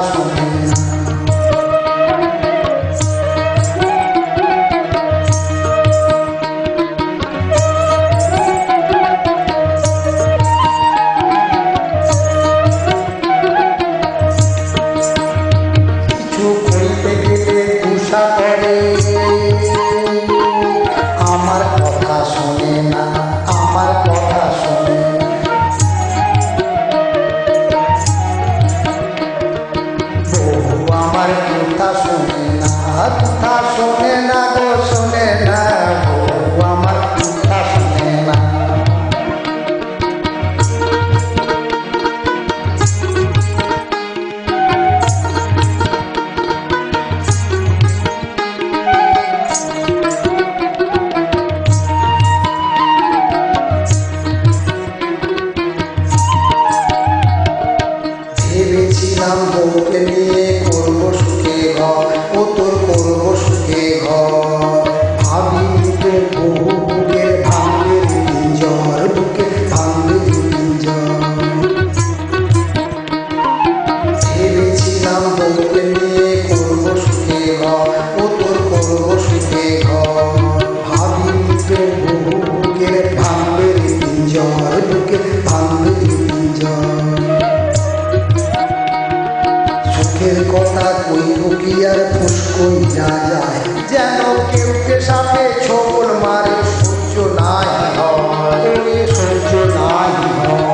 শোনে না। কিছু কইতে গেলে গুসা করে, আমার কথা শোনে না, আমার কথা শোনে না। বউ আমার কথা শোনে না, কথা শোনে না গো, শোনে না। বউ আমার কথা শোনে না। ভেবেছিলাম বউকে নিয়ে করবো সুখে ঘর, ও তোর করবো সুখে ঘর। ভাবিনি তো বহু বুকের ভাঙবে পিঞ্জর, বুকে ভাঙবে পিঞ্জর। ভেবেছিলাম বউকে নিয়ে করবো সুখে ঘর, ও তোর করবো সুখে ঘর। ভাবিনি তো বহু বুকের ভাঙবে পিঞ্জর, বুকে ভাঙবে পিঞ্জর। সুখের কথা কইব কি আর ফুস কইরা যায়, যেন কেউকে সাথে ছোবল মারে, সহ্য নাই হয়, সহ্য নাই হয়।